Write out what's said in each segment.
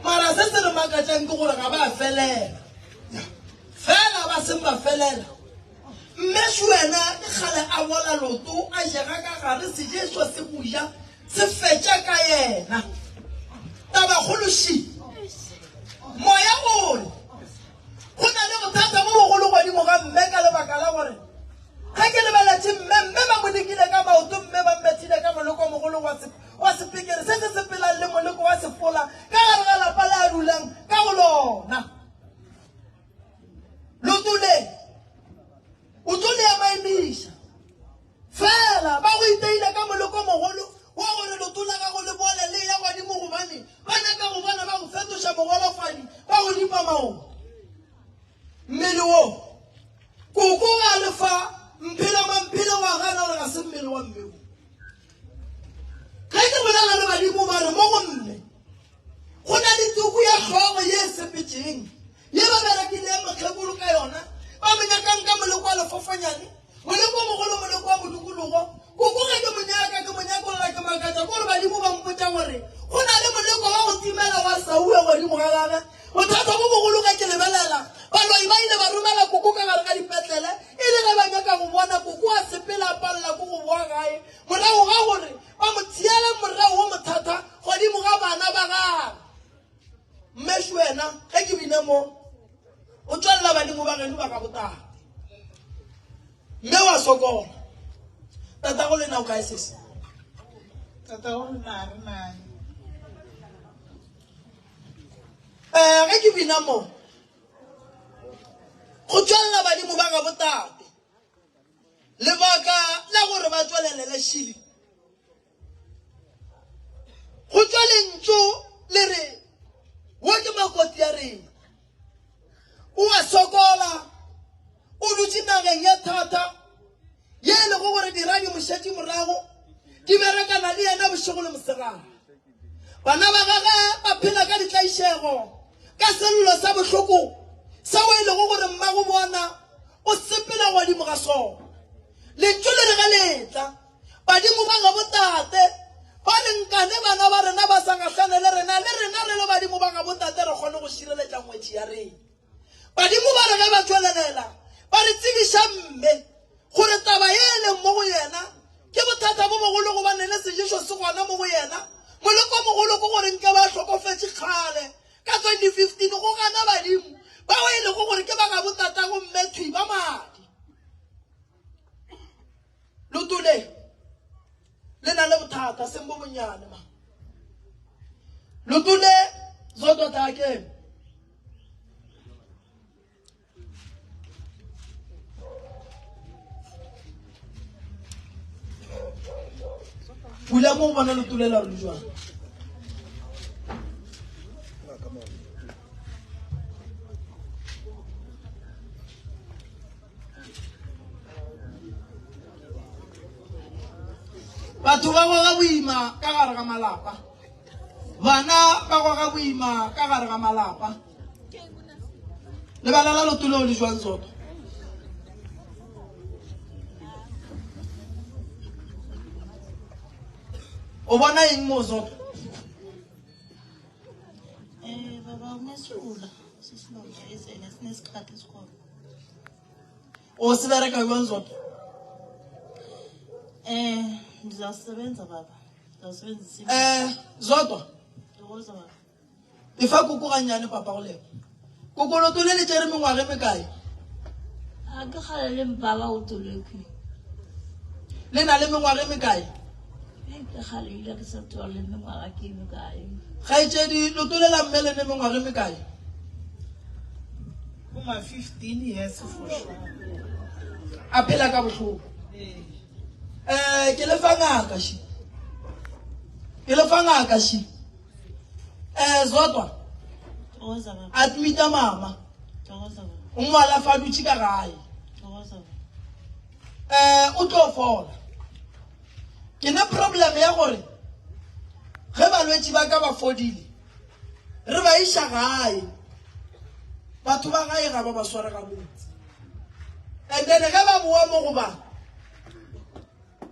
Mara se se re makatšang ke gore ga ba felela fela ba seng ba felela mmešo wena ke kgale a bola loto a jega ka gare sejeso se boja se fetša ka yena tabakgološi moya ole go na le bothata bo bogolo godimo ga mme ka lebaka la gore ga ke lebeletše mme ba modikile ka maoto mme ba mmethile ka moleko mogolo wa sepikere se se sepelang le moleko wa sefola ka gare ga lapa le a dulang ka go lona lotole o tlo le emaemiša fela ba go iteile ka moleko mogolo wa gore lotole ka go le bole le ya godimo gobane ba nyaka go bona ba go fetoša mogolofadi ba go dipa maoto mmele wo koko ga lefa mphelo wa gana gore ga se mmele wa mmeo ga ke bolela le badimo ba re mo go mme go na le tuku ya tlhogo ye e sepetšeng ye ba berekile ya mokgekolo ka yona ba menyakang ka moleko wa lefofanyane moleko wa mogolo moleko wa modukologo koko ge ke monyakolola ke makatša kore badimo ba mpotša gore go na le moleko wa go timela wa saue godimo ga gage bothata bo bogolo ka ke lebelela baloi ba ile ba romela koko ka gare ka dipetlele e le ge ba nyaka go bona koko a sepela palela ko go boa gae morago ga gore ba mo tshiele morago wo mothata godimo ga bana ba gage mmešo wena ge ke bine mo o tswalela badimo ba geno ba ka botala mme wa sokola tata go lena o kae sese tata go lena re nane ge ke bina mo go tswalela badimo ba ga botate lebaka la gore ba tswelelele šili go tswa lentso le re wo ke makoti ya rena o a sokola o dutse nageng ya thata ye e lego gore diradi mošetši morago di berekana le yena bošego le mosegare bana ba gage ba phela ka ditlaišego ka sello sa bohloko sao e lego gore mmago bona o sepela godimo ga sona lentso le re ga letla badimo ba ga botate ba lenkane bana ba rena ba sa gahlane le rena re le badimo ba ga botate re kgone go šireletša ngwetši ya rena badimo ba re ge ba tswelelela ba re tsebiša mme gore taba ye e leng mo go yena ke bothata bo mogolo gobane le sejeso se gona mo go yena moleko mogolo ko gore nke ba hlokofetše kgale ka 2015 go gana badimo ba o e lego gore ke ba ga botata go mmethwi ba madi lotole le na le bothata seng bo bonyane ma lotole zodwa ke bula mo bona lotole la re jwa batho ba goga boima ka gare ga malapa bana ba goga boima ka gare ga malapa lebala la lotole o le jwang zoto o bona eng mo zoto baba unesula sisilonja ezene sinesikhathi esikhona o se bereka jwang zoto ndizasebenza baba ndizasebenzisa zoto ndokoza baba ifa koko ganyane papa go leo koko lotole le tsere mengwage mekae a ke kgale le mpaba o tolekwe le na le mengwage mekae ke kgale ile ke sa twa le mengwaga ke mekae ga itsedi lotole la mme le ne mengwage mekae kuma 15 years for sure a phela ka botlhoko ke le fa ngaka shi zodwa ndokoza baba admita mama ndokoza baba o ngwala fa dutse ka gae o tlo fola ke na problem ya gore ge balwetse ba ka ba fodile re ba isha gae batho ba gae ga ba swara ga botse and then ge ba boa mo go ba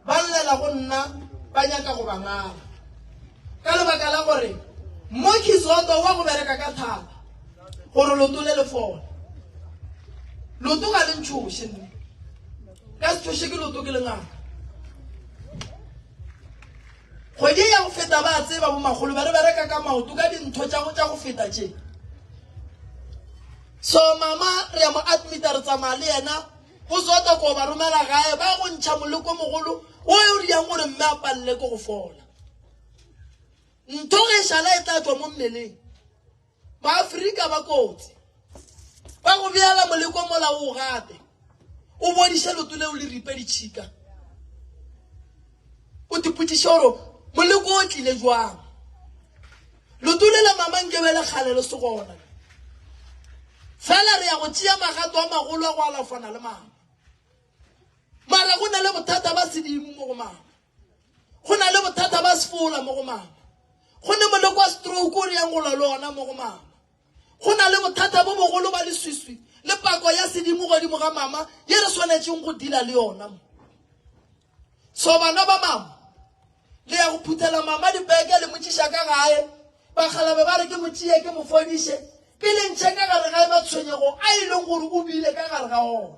llela go nna ba nyaka go ba ngala ka lebaka la gore mo Kizoto wa go bereka ka thata gore loto le fola loto ga le ntshoshe ka se ke loto ke le ngaka kgwedi ya go feta ba tseba bo magolo ba re bereka ka maoto ka dintho tša go feta tše so mama re mo admita re tsamaya le yena go Zoto ko ba romela gae ba go ntšha moleko mogolo o yo di yang gore mme a palle ko go fola ntho ge shala e tla tswa mo mmeleng ba Afrika ba kotsi ba go beala moleko mola o gate o bodishe loto le o le ripe ditšhika o tiputiše gore moleko o tlile jwang loto le la mama nkebele kgale le segona fela re ya go tšea magato a magolo a go alafana le mama mara go na le bothata ba sedimo mo go mama go na le bothata ba sefola mo go mama go ne moleko wa stroke o re yang go lona mo go mama go na le bothata bo bogolo ba leswiswi le pako ya sedimo godimo ga mama ye re swanetseng go dila le yona so bana ba mama le ya go phuthela mama dibeke le motšiša ka gae bakgalabe ba re ke motšie ke mofodiše pele ntšhe ka gare gae ba tshwenyego a e leng gore o bile ka gare ga ona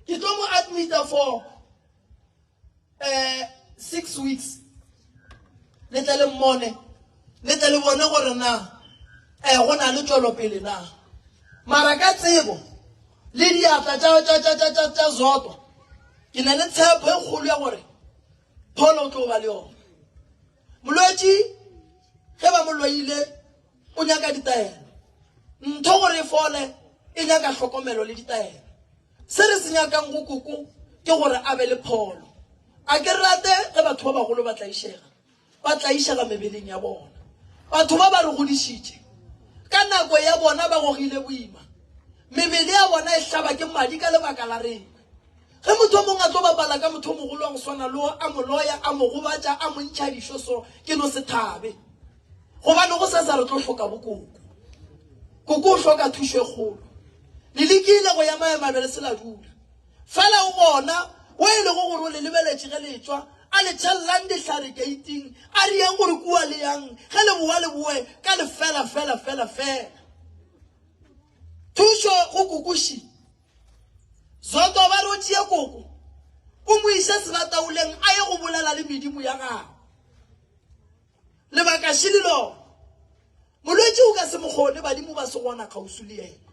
ke tlo mo admita for 6 weeks le tle le mmone le tle le bone gore na go na le tšwelopele na mara ka tsebo le diatla tša Zoto ke na le tshepo e kgolo ya gore pholo o tlo ba le yona molwetši ge ba mo loile o nyaka ditaelo ntho gore e fole e nyaka tlhokomelo le ditaelo se re se nyakang go koko ke gore a be le pholo a ke rate ge batho ba bagolo ba tlaišega mebeleng ya bona batho ba re godišitše ka nako ya bona ba gogile boima mebele ya bona e hlaba ke madi ka lebaka la rena ge motho mongwe a tlo bapala ka motho mogolo wa go swana le a moloya a mo gobatša a mo ntšha dišo so ke no se thabe gobane go sa re tlo hloka bokoko koko o hloka thušo e kgolo le lekile go ya maemabele se la dula fela o bona o e le go gore o le lebeletše ge le tswa a le tšhallang dihlare geiting a re yang gore kua le yang ge le boa le boe ka le fela thušo go kokoši Zoto ba re o tšea koko o mo iše sebataoleng a ye go bolela le medimo ya gago lebaka šilelo molwetši o ka se mokgone badimo ba se gona kgausu le yena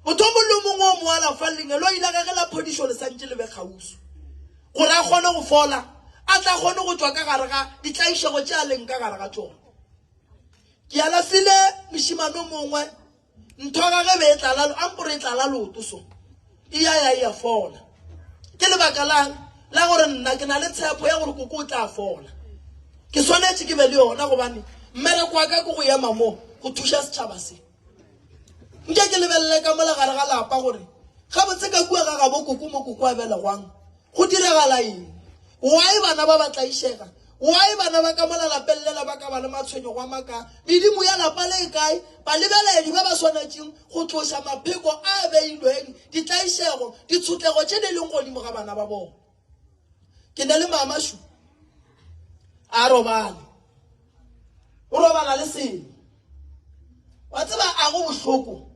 motho mollo mongwe o mo alafaleng elo ile ga ge la phodišo le santše le be kgausu gore a kgone go fola a tla kgone go tswa ka gare ga ditlaišego tše a leng ka gare ga tsona ke alafile mošimano mongwe ntho ga ge be e tlala ampore e tlala loto so ya fola ke lebaka la gore nna ke na le tshepo ya gore koko o tla fola ke swanetše ke be le yona gobane mmereko wa ka ke go ema mo go thuša setšhaba se nke ke lebelele ka mola gare ga lapa gore ga botse ka kua ga gabo koko mo koko a belegwang go diregala eng why bana ba tlaišega why bana ba ka mola lapellela ba ka ba le matshwenyo a maka medimo ya lapa le kae ba lebeledi ba ba swanetšeng go tloša mapheko a beilweng ditlaišego ditshotlego tše di leng godimo ga bana ba bona ke na le mamashu a robala o robala le sengwe wa tseba a go bohloko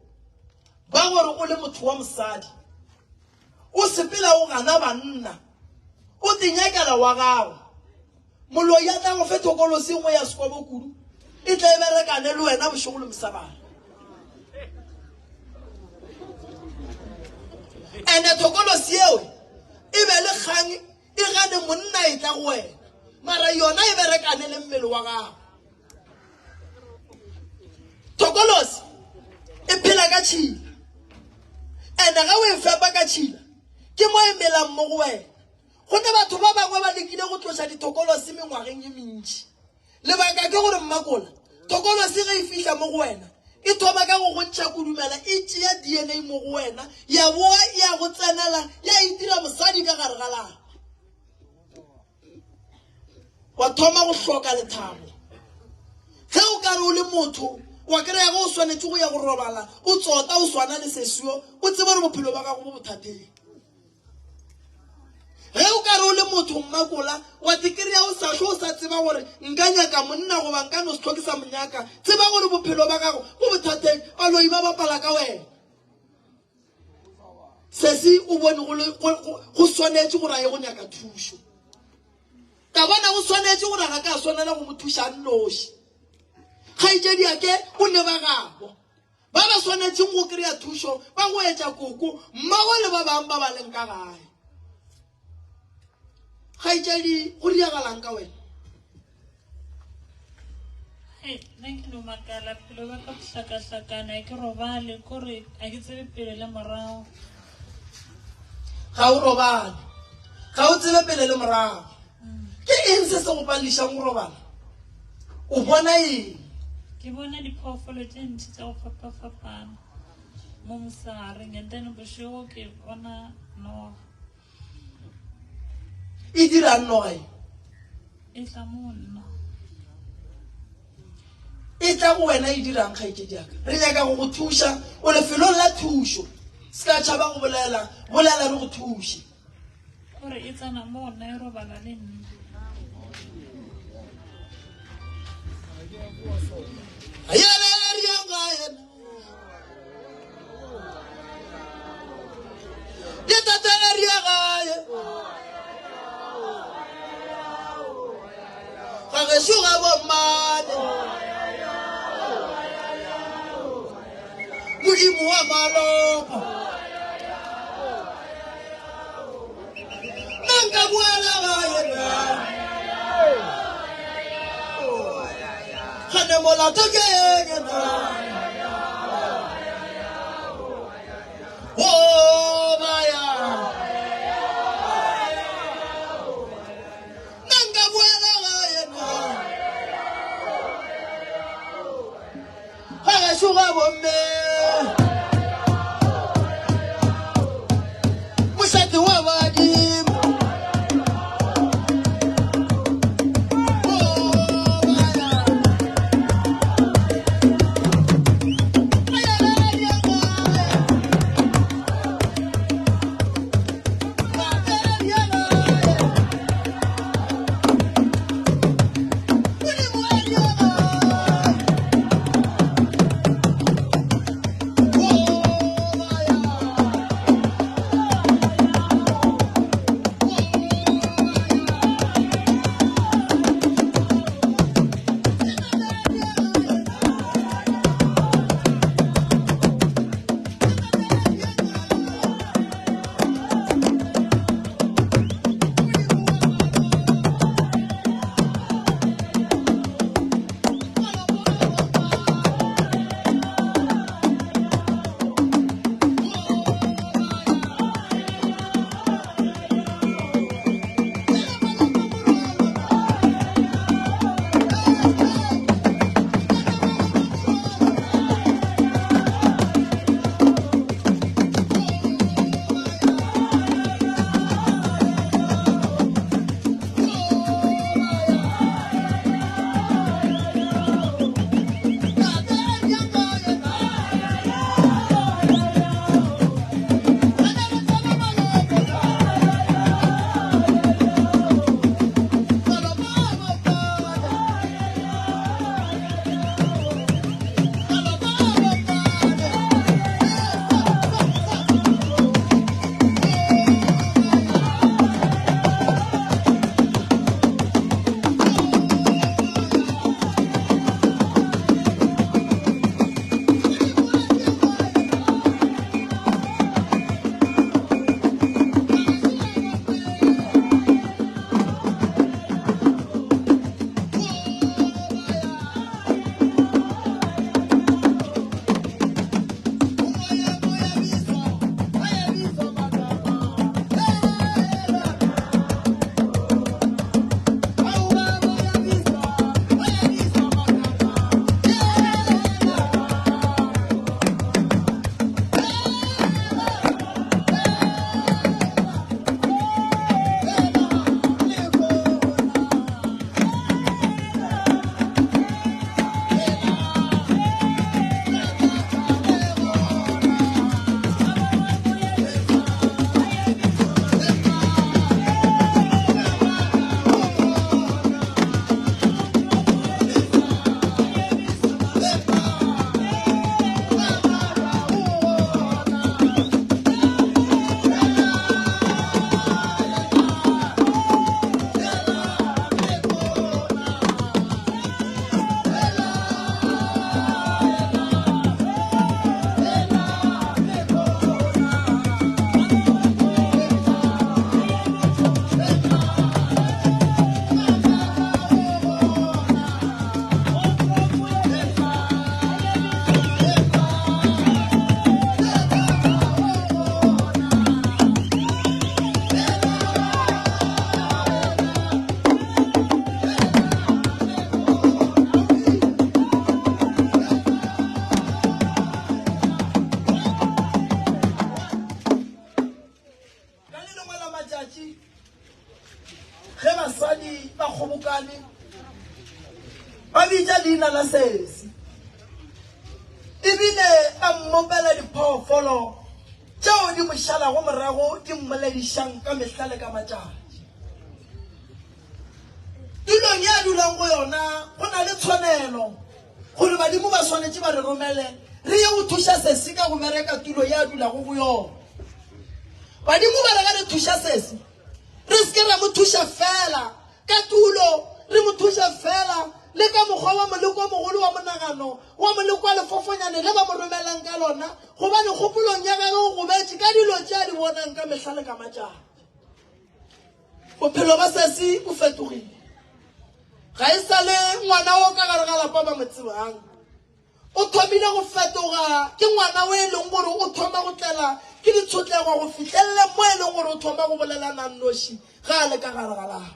ba gore o le motho wa mosadi o sepela o gana banna o tenyakela wa gago moloi ya tla go fe thokolosi ngwe ya sekobo kudu e tla e berekane le wena bošego le mosabana ene thokolosi eo e be le kgang e gane monna e tla go wena mara yona e berekane le mmele wa gago thokolosi e phela ka tšhila ene ga o e fepa ka tšhila ke mo e melang mo go wena go ne batho ba bangwe ba lekile go tloša dithokolosi mengwageng ye mentši lebaka ke gore mmakola thokolosi ge e fihla mo go wena e thoma ka go gontšha kudumela e tšea DNA mo go wena ya boa ya go tsenela ya itira mosadi ka gare ga lapa wa thoma go hloka lethabo ge o ka re o le motho wa kry-a go o swanetse go ya go robala o tsota o swana le sesio o tsebe gore bophelo ba gago bo bothateng ge o ka re o le motho mmakola wa tikry-a o sa tlo o sa tseba gore nka nyaka monna goba nka no se tlhoke sa monyaka tseba gore bophelo ba gago bo bothateng baloi ba bapala ka wena sesi o bone go swanetse gore a ye go nyaka thušo ka bona go swanetse gore ga ka swanela go mo thuša nnoši kgaitsedi ake o ne ba gabo ba ba swanetseng go kry-a thušo ba go etša koko mmago le ba bang ba ba leng ka gae kgaitsedi go diagalang ka wena nna ke no makala pelo ba ka hlaka-hlakana ke robale kore a ke tsebe pele le morago ga o robale ga o tsebe pele le morago ke eng se se go pališang go robala o bona eng ke bona diphoofolo tše ntši tša go fapafapana mo mosareng and then bošego ke bona noga e dirang noga e tla mo nna e tla go wena e dirang kgaitsedi aka re nyaka go go thuša o lefelong la thušo se ka tšhaba go bolela re go thuše gore e tsana mo nna e robala le nna Modimo wa malopo nanga buela gae khane molato ke na oh baya nanga buela gae ha shuga bomme musati wa badimo kgobokane ba bitsa leina la sesi ebile a mmopela diphoofolo tšeo di mošalago morago di mmoledišang ka mehla le ka matšatši tulong ya dulang go yona go na le tshwanelo gore badimo ba swanetše ba re romele re ye go thuša sesi ka go bereka tulo ya dulago go yona badimo ba re ga re thuša sesi re se ke ra mo thuša fela ka tulo re mo thuša fela le ka mokgwa wa moleko o mogolo wa monagano wa moleko wa lefofonyane le ba mo romelang ka lona gobane kgopolong ya gage o gobetse ka dilo tše a di bonang ka mehla le ka matšatši bophelo ba sesi bo fetogile ga e sa le ngwana o ka gare ga lapa ba mo tsebang o thomile go fetoga ke ngwana o e leng gore o thoma go tlela ke ditshotlego go fitlhelele mo e leng gore o thoma go bolelana nnoši ga a le ka gare ga lapa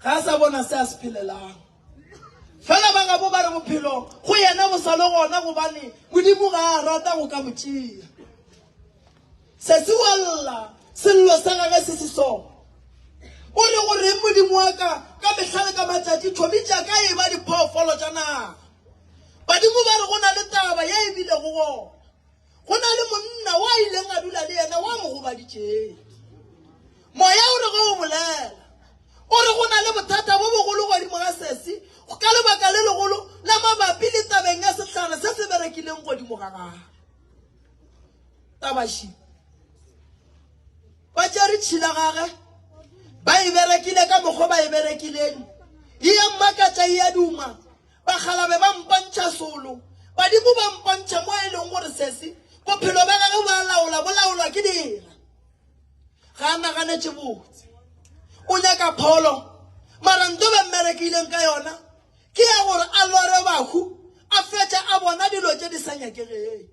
ga a sa bona se a se phelelang fela ba gabo ba re bophelo go yena bo sa le gona gobane modimo ga a rata go ka motšea sesi wa lla sello sa gage se se sona o re gore modimo wa ka mehla le ka matšatši thomitša ka e ba diphoofolo tša naga badimo ba re go na le taba ya e bile go gona go na le monna wa ileng a dula le yena wa mo gobaditšeng moya o re go o bolela o re go na le bothata bo bogolo godimo ga sesi ka lebaka le legolo la mabapi le tabeng ya setlhare se se berekileng godimo ga gage tabaši ba tšere tšhila gage ba e berekile ka mokgwa ba e berekileng e ya mmakatša e ya duma bagalabe ba mpantšha solo badimo ba mpantšha mo e leng gore sesi bophelo ba gage ba laola bo laolwa ke dira ga a naganetše botse o nyaka pholo mara nto ba mmerekileng ka yona ke ya gore a lore bahu a fetša a bona dilo tše di sa nyakegeng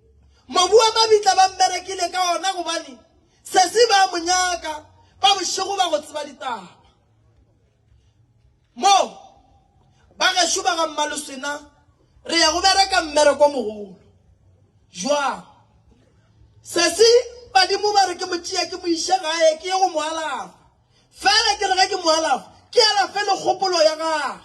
mobu wa mabitla ba mmerekile ka ona gobane sesi ba monyaka ba bošego ba go tseba ditaba mo ba gešo ba ga mmalosena re ya go bereka mmereko mogolo jwang sesi badimo ba re ke mo tšea ke mo iša gae ke ye go mo alafa fela ke re ge ke mo alafa ke alafe le kgopolo ya gage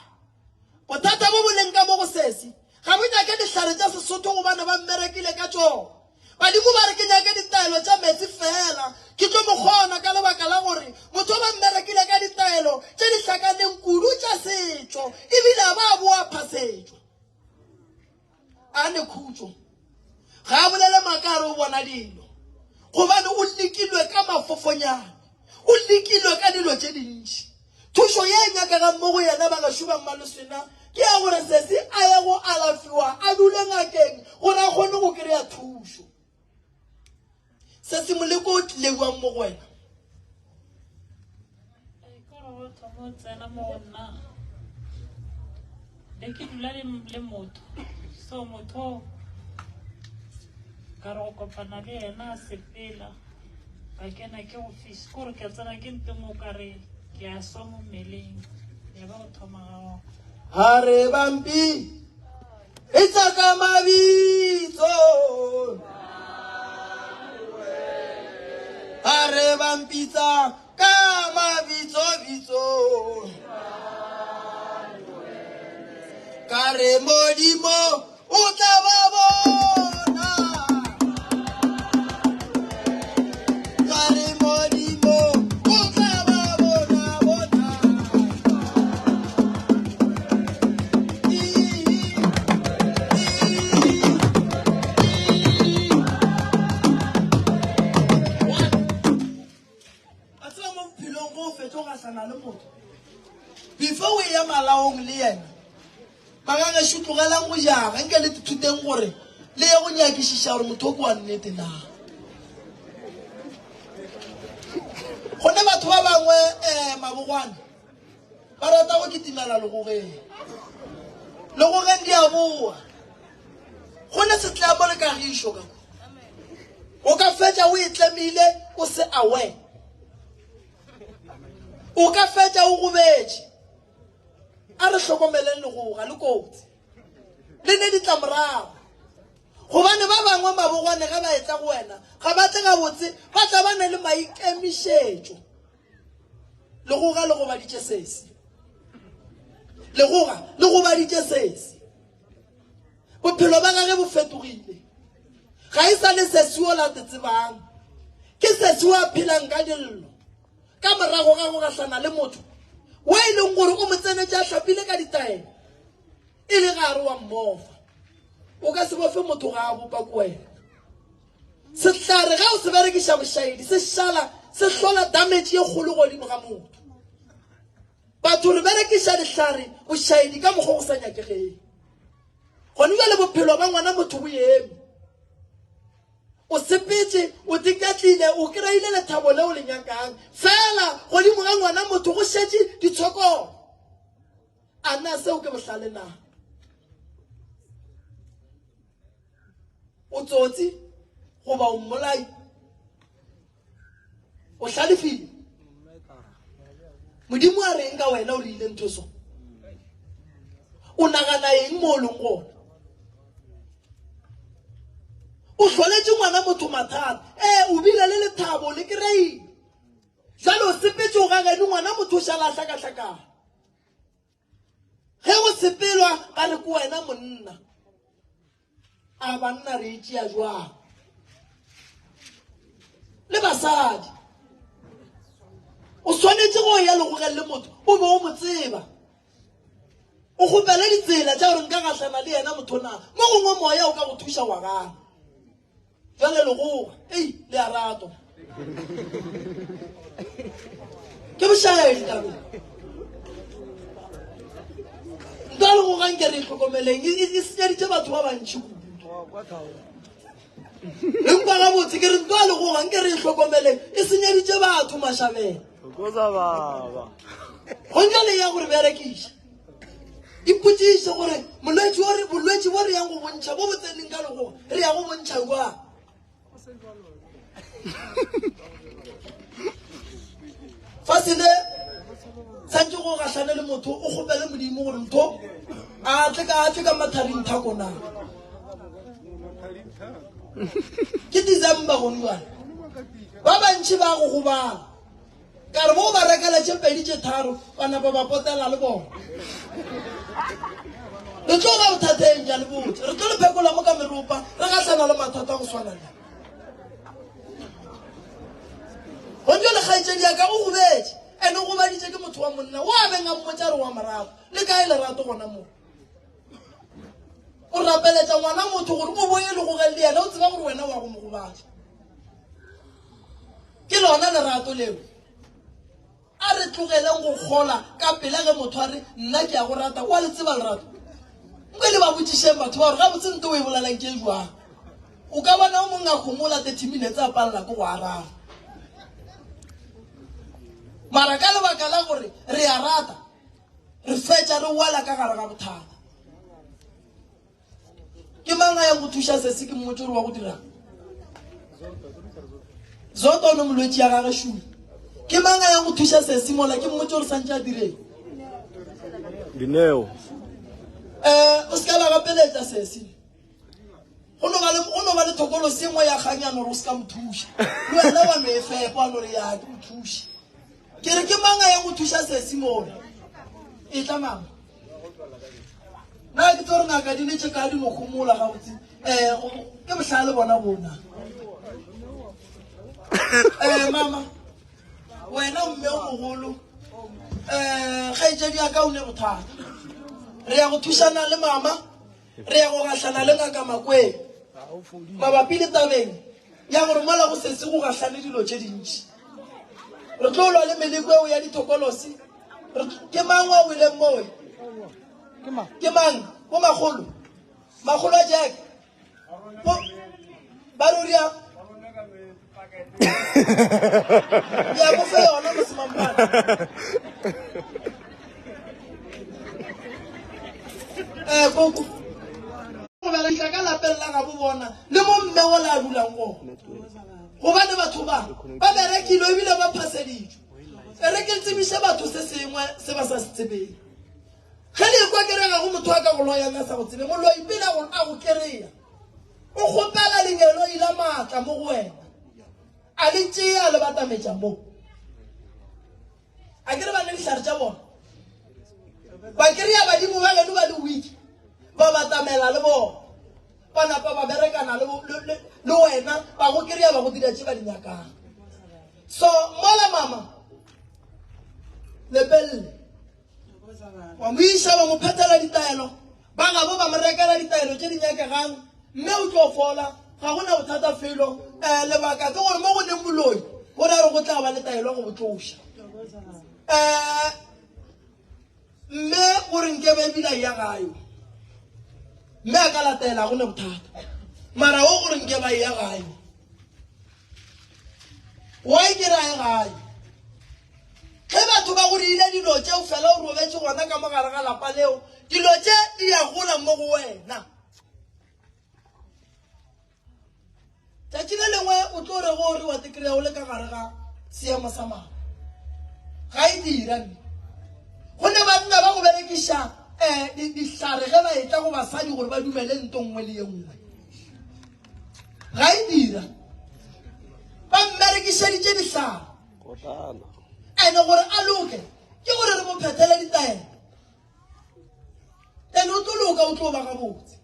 bothata bo boleng ka mo go sesi ga bo nyake dihlare tša sesotho gobane ba mmerekile ka tšona badimo ba re ke nyake ditaelo tša metsi fela ke tlo mo kgona ka lebaka la gore motho ba mmerekile ka ditaelo tše di hlakaneng kudu tša setšo ebile a ba boa phasetšo a ne khutšo ga a bolele makare o bona dilo gobane o lekilwe ka mafofonyana o lekilwe ka dilo tše dintši thušo ye e nyakagang mo go yena ba gašo ba mmalosena ke ya gore sesi a ye go alafiwa a dule ngakeng gore a kgone go kry-a thušo sesi moleko o tlileuang mo go wena kore go thoma o tsena mo go nna le ke dula le motho so motho ka re go kopana le yena a sepela ka kena ke go fiša kore ke tsena ke ntemo kare ke a swa mo mmeleng ya ba go thoma gago a re bampi e tsa ka mabitso a re bampitsa ka mabitsobitso ka re modimo o tla ba bona ka re modimo o tla ba bona before we ya malaong le yena magage šutlogelang go jaga nke le thuteng gore le ye go nyakišiša gore motho o ke wa nnete na gone batho ba bangwe mabogwane ba rata go kitimela legogeng legogeng di a boa gone setlamo le kagišo ka o ka fetša o e tlemile o se aware o ka fetša o gobetše a re hlokomeleng legoga le kotsi le ne di tlamorago gobane ba bangwe mabogwane ge ba etla go wena ga ba tle gabotse ba tla ba na le maikemišetšo le go ga le go baditše sesi le go ga le go baditše sesi bophelo ba gage bo fetogile ga e sa le sesi o la tsebang ke sesi wa phelang ka dillo ka morago ga go gahlana le motho wa ile gore o mo tsenetša hlapile ka ditaelo e le gare wa mmofa o ka se bofe motho ga a bopa ko wena sehlare ga o se berekiša bošaedi se šala se hlola damage ye kgolo godimo ga motho batho re berekiša dihlare bošaedi ka mokgwa go sa nyakegeng gone bjale bophelo ba ngwana motho bo eme o sepetse o tikatlile o kry-ile lethabo leo le nyakang fela godimo ga ngwana motho go šetše ditshokolo a na seo ke bohlale na o tsotsi goba o mmolai o hlalefile modimo a reng ka wena o le ile ntho so o nagana eng mo o leng gona o hloletse ngwana motho mathata o bile le lethabo le kry-ile jalo o sepetse o gagane ngwana motho o šala a hlakahlakana ge go sepelwa ba re ko wena monna a banna re itšea jwang le basadi o swanetse go ya le go gelle motho o be o mo tseba o gopela ditsela tša gore nka gahlana le yena motho na mo gongwe moya o ka go thuša wa gana jale le goga le a rato ke bošaedi tabe nka le gogang ke re tlhokomeleng e senyaditše batho ba bantšhi lempa gabotse ke re nka le gogang ke re tlhokomeleng e senyaditše batho mašabela gonja le ya gore berekiša ipotšiše gore bolwetši bo re yang go bontšha bo botseneng ka legoga re ya go bontšha kwa fa se le santse go gahlane le motho o kgopele modimo gore ntho a tle ka matharing thakona ke December gone bana ba bantši ba go gobala ka re mo ba rekela tše pedi tše tharo bana ba potela le bona re tlo ga bothateng ja le botse re tlo le phekola mo ka meropa re gahlana le mathata go swana le gonjo le kgaetšedi ya ka go gobetse ene go baditše ke motho wa monna wa beng a mmotša re wa morago le kae lerato gona mo o rapeletša ngwana motho gore o boye le gogele le yena o tseba gore wena wa go mo gobatša ke lona lerato leo a re tlogeleng go kgola ka pele ge motho a re nna ke ya go rata wa le tseba lerato nke le ba botšišeng batho ba gore ga botse nto o e bolelang ke jwang o ka bona o mong a kgomola 30 minutes a palela ko go araba mara ka lebaka la gore re a rata re fetša re wala ka gare ga bothata ke mang a yang go thuša sesi ke mmotse gore wa go dirang zoto no molwetši ya gage šumi ke mang a yang go thuša sesi mola ke mmotse gore santse a direng Dineo o se ka ba gapeletša sesi go no ba le thokolo sengwe ya kganyano gore o se ka mo thuša le wena wa no e fepa wa no re ya ke mo thuša ke re ke mang a yang go thuša sesi mola e tla mama na ke tlo re ngaka di netse ka di mo kgomola gabotse ke bohlale bona bona mama wena mme o mogolo kgaetšedi ya ka o ne bothata re ya go thušana le mama re ya go gahlana le ngaka makweng mabapi le tabeng ya gore mola go sese go gahlane dilo tše dintši re tlo lwa le meleko eo ya dithokolosi ke mang wa o ileng mowe ke mang bo magolo a jack ba roria ya go fe yona mosemampana koko go ba letla ka lapeng la ga bo bona le mo mme o la dulang go gobane batho ba berekile ebile ba phaseditšwe re ke tsebiše batho se sengwe se ba sa se tsebeng ge le kwa kere ga go motho a ka go loyang a sa go tsebe moloi pele a go kereya o kgopela lenyelo ile maatla mo go wena a le tšea le batametša mo a ke re ba ne dihlare tša bona ba kry-a badimo ba geno ba le wiki ba batamela le bona ba napa ba berekana le wena ba go kry-a ba go dira tše ba di nyakang. So mola mama lebelle wa mo isa ba mo phetela ditaelo ba gabo ba mo rekela ditaelo tše di nyakegang mme o tlo fola ga gona bothata felo lebaka ke gore mo go neng boloi go ra re go tla ba le taelo go botloša mme gore nke ba ebila ya gayo mme a ka latela go ne bothata mara o gore nke ba ya gayo wa e ke ra e gayo ge batho ba go diile dilo tšeo fela o robetse gona ka mogare ga lapa leo dilo tše di ya gola mo go wena tšatši le lengwe o tlo re gore wa tekry-a o le ka gare ga seemo sa mago ga e dira nne go ne banna ba go berekiša dihlare ge ba etla go basadi gore ba dumele nto nngwe le ye nngwe ga e dira ba mmerekišeditše dihlare ene gore a loke ke gore re mo phethele ditaelo ene o tlo loka o tlo ba gabotse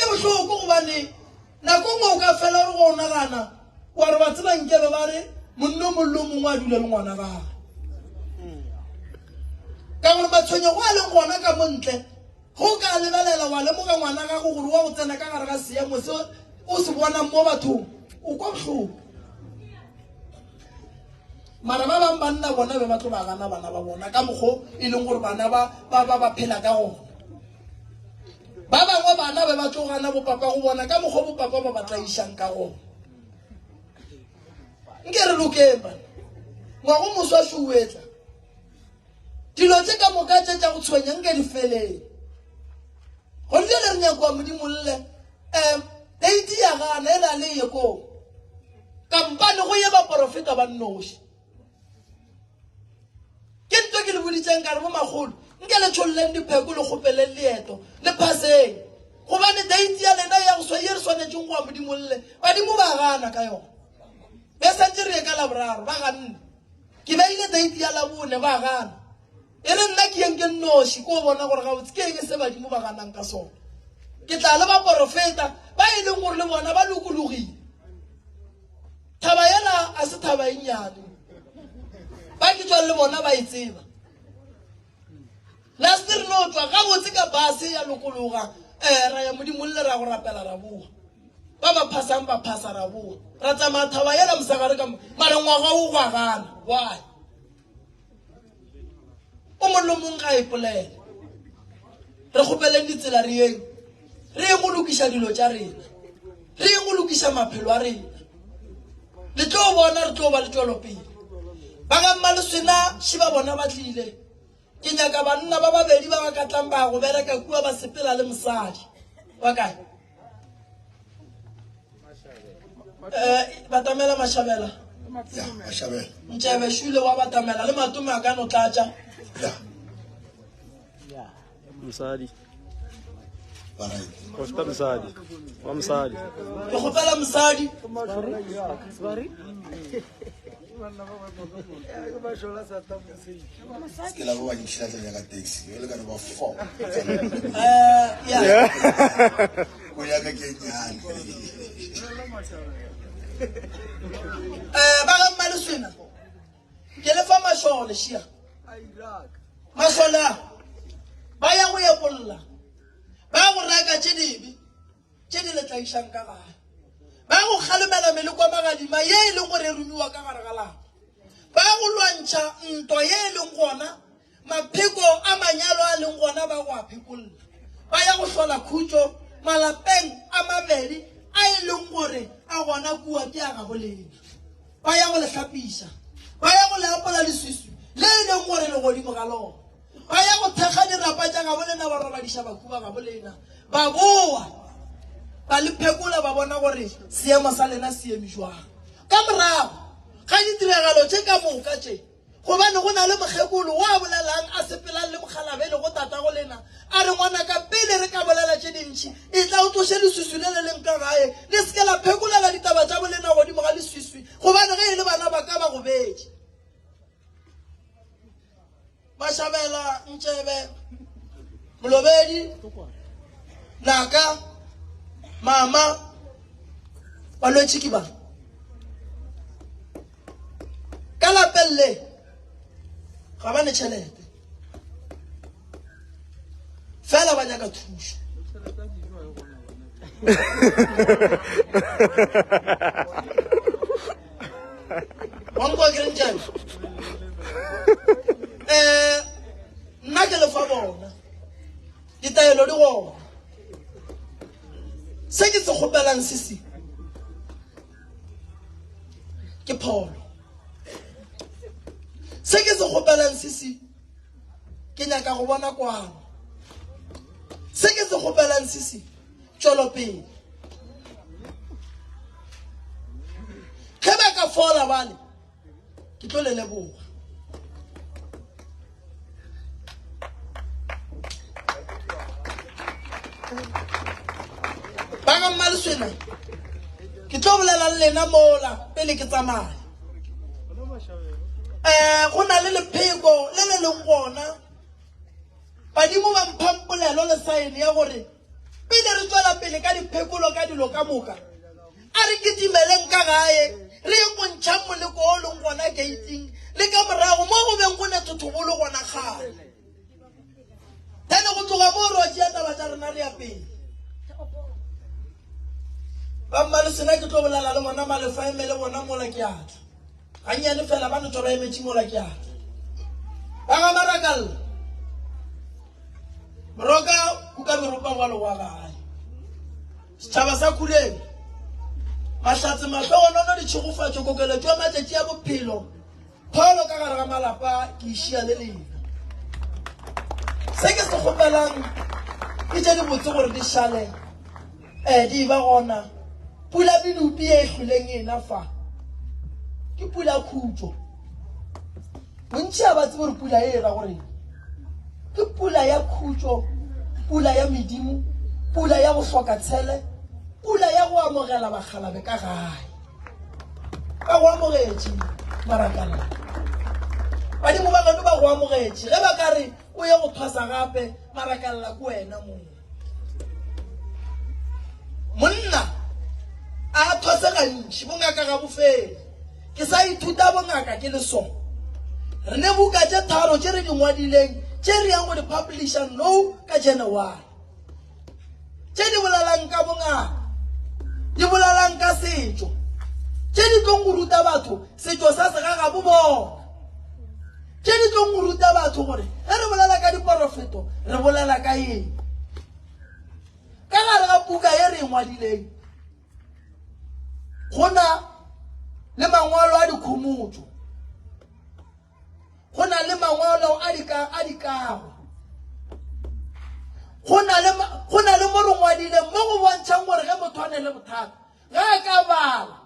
e bohloko gobane nako ngwe o ka fela re go nagana wa re ba tsebankebe ba re monno mollo mongwe a dula le ngwana gage ka gore matshwenyego a leng gona ka montle go ka lebelela wa lemoga ngwana gago gore wa go tsena ka gare ga seemo se o se bonang mo bathong o kwa bohloko mara ba bang banna bona be ba tlo ba gana bana ba bona ka mokgwa e leng gore bana ba phela ka gona ba bangwe bana be ba tlo gana bopapa go bona ka mokgwa bopapa ba ba tlaišang ka gona nke re lokeng bana ngwago moswa se o etla dilo tše ka moka tše tša go tshwenya nke di feleng gone le re nyakwa modimolle deiti ya gana e na le ye koo kampane go ye ba porofeta ba nnoši ke nto ke le boditseng ka re bo magolo nke le tsholleng dipheko le kgopeleng leeto le phaseng gobane deiti ya lena ya go swa ye re swanetseng go wa modimolle badimo ba gana ka yona be santse re ye ka laboraro ba ganne ke beile deiti ya labone ba gana e re nna ke yeng ke nnoši ko bona gore gabotse ke eng se badimo ba ganang ka sona ke tla le ba porofeta ba e leng gore le bona ba lokologile thaba yela a se thaba e nnyane ba ke tswang le bona ba e tseba last re no tswa gabotse ka base ya lokologa ra ya modimolle ra go rapela ra boa ba ba phasang ba phasa ra boa ra tsamaya thaba yela mosagare ka mare ngwaga o gwa gana why o mollo mong ga e polele re kgopeleng ditsela re yeng go lokiša dilo tša rena re yeng go lokiša maphelo a rena le tlo bona re tlo ba le tšwelopele ba ga mmaleswena še ba bona ba tlile ke nyaka banna ba babedi ba ba katlang ba go bereka kua ba sepela le mosadi wa kae batamela Mashabela ntšebe šule wa batamela le matome a ka no tlatša msadi Costa msadi wa msadi ke kgopela mosadi ke la ba di tšhila ya ka taxi le ka ba 4 ya go ya ka ke nyane ba ga mmaleswena ke le fa mashole shia mashola ba ya go epolola ba go raka tše dibe tše di le tlaišang ka gare ba go kgalemela mele kwa magadima ye e leng gore e rumiwa ka gare ga lapa ba go lwantšha ntwa ye e leng gona mapheko a manyalo a leng gona ba go a phekolola ba ya go hlola khutšo malapeng a mabedi a e leng gore a gona kua ke a gabolena ba ya go le hlapiša ba ya go le apola leswiswi le e leng gore le godimo ga lona ba ya go thekga dirapa tša gabolena ba robadiša bakuba gabolena ba boa ba le phekola ba bona gore seemo sa lena se eme jwang ka morago ga ditiragalo tše ka moka tše gobane go na le mokgekolo wa bolelang a sepelang le mokgalabele go tatago lena a re ngwana ka pele re ka bolela tše dintšhi e tla o tloše leswiswi le le leng ka gae le seke la phekolela ditaba tša bolena godimo ga leswiswi gobane ge e le bana ba ka ba go betše balwetse ke ba ka lapelle ga ba ne tšhelete fela ba nyaka thuso Wango green jam. Nna ke le fa bona. Ditaelo di go. Se ke se gopelang sisi. Ke pholo. Se ke se gopelang sisi. Ke nyaka go bona kwano. Se ke se gopelang sisi. Tšwelopele. Ke ba ka fola bale. Ke tlo le leboga. Ba ga mmaleswena. Ke tlo bolela le lena mola pele ke tsamaya. Go na le lepheko le le leng gona. Badimo ba mphampolelo le saene ya gore pele re tswela pele ka diphekolo ka dilo ka moka. A re ketimeleng ka gae re go ntšha moleko o leng gona gating le ka morago mo go beng go ne thothobolo gona gale tane go tloga mo ro tšea taba tša rena re ya pele ba mmalesena ke tlo bolela le bona malefa eme le bona mola ke atla gannyane fela ba netswa ba emetše mola ke atla ba ga marakalla moroka kuka meropa ngwalo wa gae setšhaba sa Khuleng mahlatse mahlogonono ditšhogofatšo kokeletšo ya matšatši ya bophelo pholo ka gare ga malapa ke išia le lena se ke se kgopelang ke tše di botse gore di šale di ba gona pula medupi e hloleng ena fa ke pula khutšo bontši a batse gore pula e ra gore ke pula ya khutšo pula ya medimo pula ya go hloka tshele pula ya go amogela bagalabe ka gae ka go amogetše marakala badimo ba gano ba go amogetše ge ba ka re o ye go thwasa gape marakalla ke wena moo monna a thwase gantši bongaka ga bofele ke sa ithuta bongaka ke le so re ne buka tše tharo tše re di ngwadileng tše re yang go di publisha no ka January tše di bolalang ka bongaka di bolalang ka setšo tše di tlong go ruta batho setšo sa segaga bo bona tše di tlong go ruta batho gore ge re bolela ka diporofeto re bolela ka eng ka gare ga puka ye re ngwadileng go na le mangwalo a dikhomotšo go na le mangwalo a dikago go na le mo re ngwadileng mo go bontšhang gore ge motho a ne le bothata ge a ka bala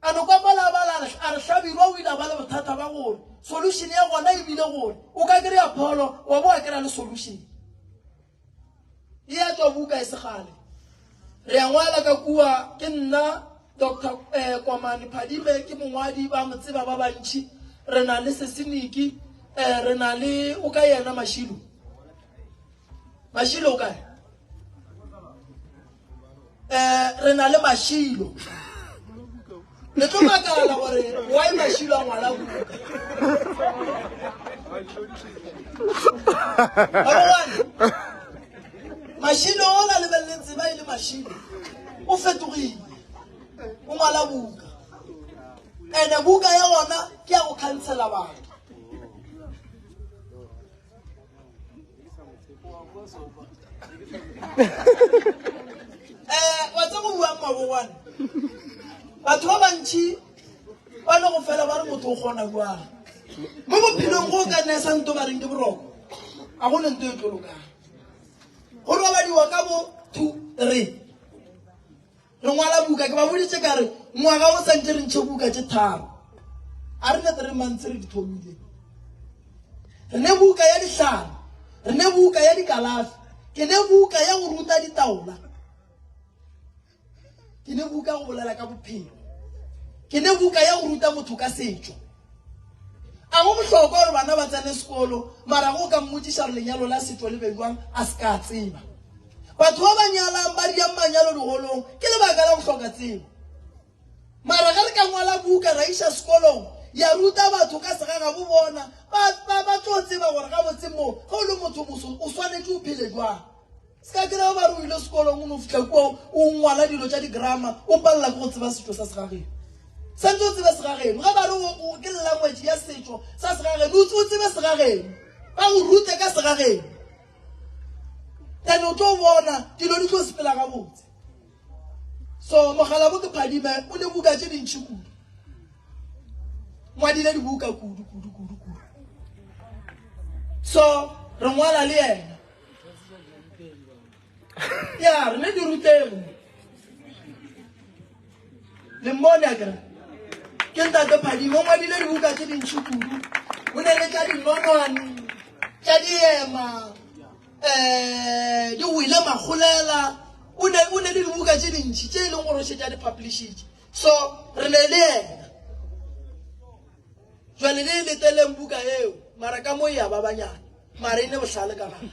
a no kwa balabala a re hlabirwa o ile a ba le bothata ba gore solution ya gona e bile gore o ka kry-a pholo wa bo a kry-a le solution e ya tswa buka e segale re ya ngwala ka kua ke nna Dr. Kwamane Phadime ke mongwadi ba motseba ba bantši re na le Sesiniki re na le o ka yena Mashilo o kae re na le Mashilo le tlo makala gore why Mashilo a ngwala buka Mashilo o la lebelletse ba ile Mashilo o fetogile o ngwala buka ene buka ya gona ke ya go cancela batho wa tsa go bua mabogwane batho ba bantši ba ne go fela ba re motho o kgona buang mo bophelong go ka nne santo ba reng ke boroko a go nento e tlolokang go robadiwa ka bo 2-3 re ngwala buka ke ba boditse ka re ngwaga o santse re ntšhe buka tše tharo a re ne 3 months re di thomile re ne buka ya dihlana re ne buka ya dikalafi ke ne buka ya go ruta ditaola ke ne buka ya go bolela ka bophelo ke ne buka ya go ruta motho ka setšo a go bohlokwa gore bana ba tsene sekolo mara go ka mmotšiša re lenyalo la setšo le bejwang a se ka tseba batho ba ba nyalang ba diang manyalo digolong ke lebaka la go hloka tsebo mara ga re ka ngwala buka ra isha sekolong ya ruta batho ka sega ga bo bona ba tlo tseba gore ga botse mo go le motho moso o swanetse o phele jwa ska ke ra ba re ile sekolong o no fitla ko o ngwala dilo tša di grammar o palla go tseba setho sa segageng santse o tsebe segageng ga ba re o ke language ya setho sa segageng o tsebe segageng ba o rute ka segageng tane o tlo bona dilo di tlo sepela ga botse so mogala bo ke phadime o le buka tše dintši kudu ngwadile dibuka kudu so re ngwala le yena ya re ne di rutego le mmone a kere ke ntate phadime o ngwadile dibuka tše dintši kudu o ne le tša dinonwane tša diema di wile magolela o ne le dibuka tše dintši tše e leng gore o šetša di publishitše so re ne le yena jwale le leteleng buka eo mara ka mo ya ba banyane mara e ne bohlale ka gare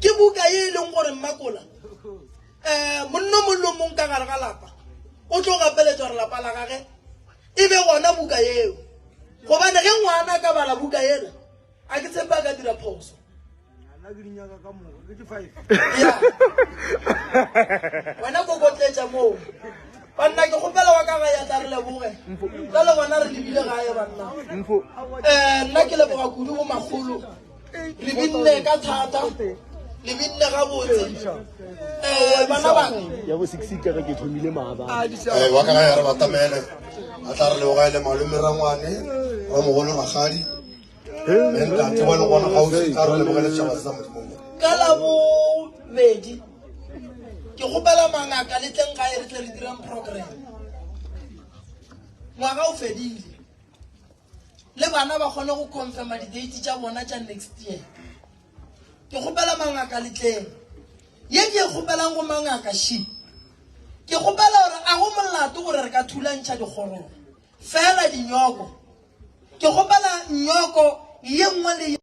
ke buka e leng gore mmakola monno mollo mong ka gare ga lapa o tlo gapeletsa gore lapa la gage e be gona buka eo gobane ge ngwana ka bala buka ena a ke tshepa ka dira phoso wena ko kotletša moo banna ke kgopela wa ka ga ya tla re leboge ka le bona re lebile gae banna nna ke leboga kudu go magolo le binne ka thata le binne ga botse bana bana ya bo 6 ka ke thomile maaba wa ka ga ya re batamele a tla re leboga ile malome rangwane wa mogolo magadi ntate wa le bona ga o se tla re lebogele tšhaba sa modimo ka la bobedi ke gopela mangaka le tleng gae re tle re dirang program ngwaga o fedile le bana ba kgone go confirma di-date tša bona tša next year ke gopela mangaka le tleng ye ke e gopelang go mangaka shi ke gopela gore a go molato gore re ka thulantšha dikgorong fela dinyoko ke gopela nyoko ye nngwe le